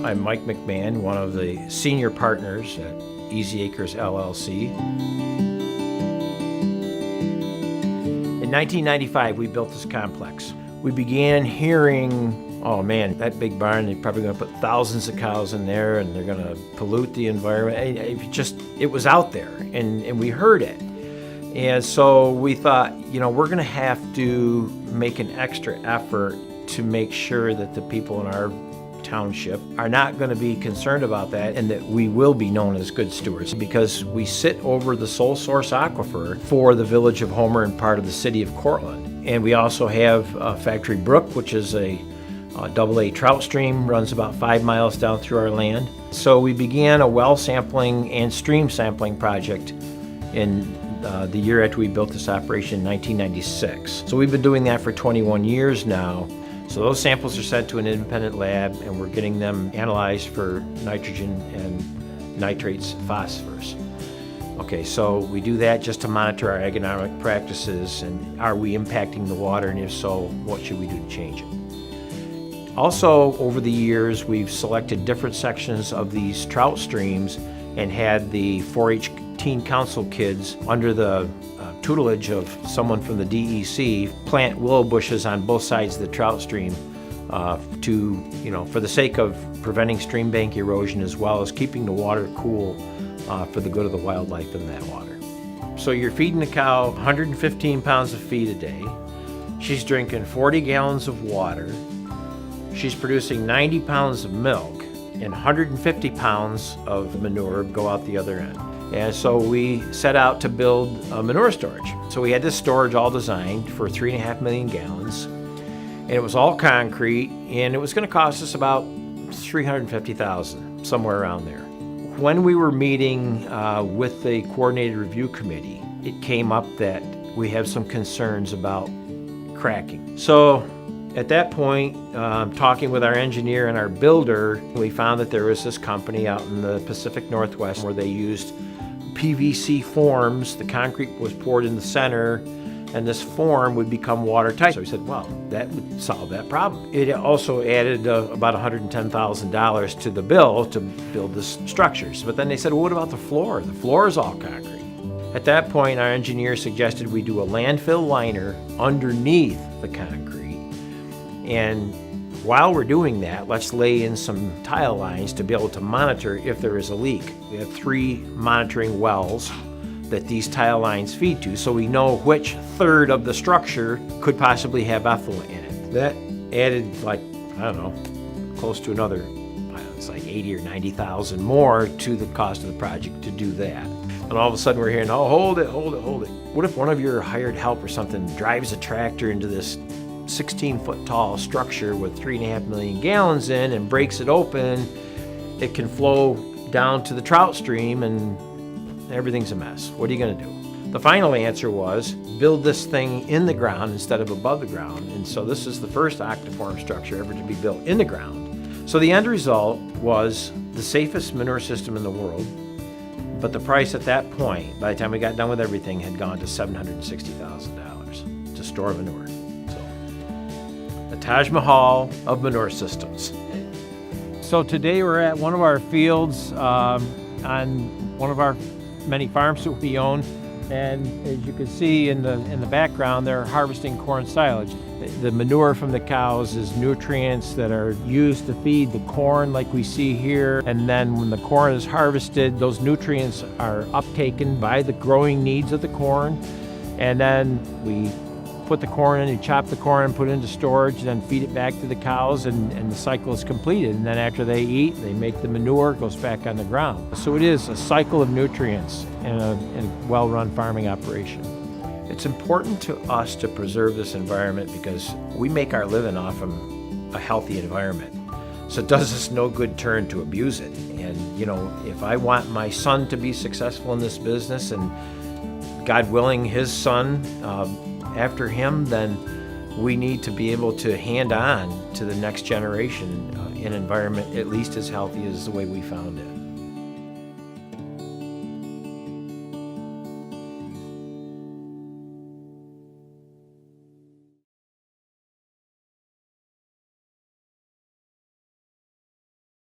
I'm Mike McMahon, one of the senior partners at Easy Acres LLC. In 1995, we built this complex. We began hearing, oh man, that big barn, they're probably going to put thousands of cows in there and they're going to pollute the environment. It was out there, and we heard it. And so we thought, we're going to have to make an extra effort to make sure that the people in our township are not going to be concerned about that, and that we will be known as good stewards, because we sit over the sole source aquifer for the village of Homer and part of the city of Cortland. And we also have Factory Brook, which is a AA trout stream, runs about 5 miles down through our land. So we began a well sampling and stream sampling project in the year after we built this operation in 1996. So we've been doing that for 21 years now. So those samples are sent to an independent lab, and we're getting them analyzed for nitrogen and nitrates, phosphorus. Okay, so we do that just to monitor our agronomic practices, and are we impacting the water, and if so, what should we do to change it? Also, over the years, we've selected different sections of these trout streams and had the 4-H Teen Council kids, under the tutelage of someone from the DEC, plant willow bushes on both sides of the trout stream for the sake of preventing stream bank erosion, as well as keeping the water cool for the good of the wildlife in that water. So you're feeding the cow 115 pounds of feed a day. She's drinking 40 gallons of water. She's producing 90 pounds of milk, and 150 pounds of manure go out the other end. And so we set out to build a manure storage. So we had this storage all designed for 3.5 million gallons, and it was all concrete, and it was going to cost us about $350,000, somewhere around there. When we were meeting with the coordinated review committee, it came up that we have some concerns about cracking. So at that point, talking with our engineer and our builder, we found that there was this company out in the Pacific Northwest where they used PVC forms. The concrete was poured in the center, and this form would become watertight. So we said, well, that would solve that problem. It also added about $110,000 to the bill to build this structures. But then they said, well, what about the floor? The floor is all concrete. At that point, our engineer suggested we do a landfill liner underneath the concrete. And while we're doing that, let's lay in some tile lines to be able to monitor if there is a leak. We have 3 monitoring wells that these tile lines feed to, so we know which third of the structure could possibly have effluent in it. That added close to another, it's like 80 or 90,000 more to the cost of the project to do that. And all of a sudden we're hearing, oh, hold it. What if one of your hired help or something drives a tractor into this 16-foot tall structure with 3.5 million gallons in and breaks it open? It can flow down to the trout stream and everything's a mess. What are you going to do? The final answer was build this thing in the ground instead of above the ground. And so this is the first octiform structure ever to be built in the ground. So the end result was the safest manure system in the world. But the price at that point, by the time we got done with everything, had gone to $760,000 to store manure. The Taj Mahal of manure systems. So today we're at one of our fields on one of our many farms that we own, and as you can see in the background, they're harvesting corn silage. The manure from the cows is nutrients that are used to feed the corn like we see here, and then when the corn is harvested, those nutrients are uptaken by the growing needs of the corn, and then we put the corn in, you chop the corn and put it into storage, and then feed it back to the cows, and the cycle is completed. And then after they eat, they make the manure, goes back on the ground. So it is a cycle of nutrients in a well-run farming operation. It's important to us to preserve this environment because we make our living off of a healthy environment. So it does us no good turn to abuse it. And if I want my son to be successful in this business, and God willing, his son after him, then we need to be able to hand on to the next generation an environment at least as healthy as the way we found it.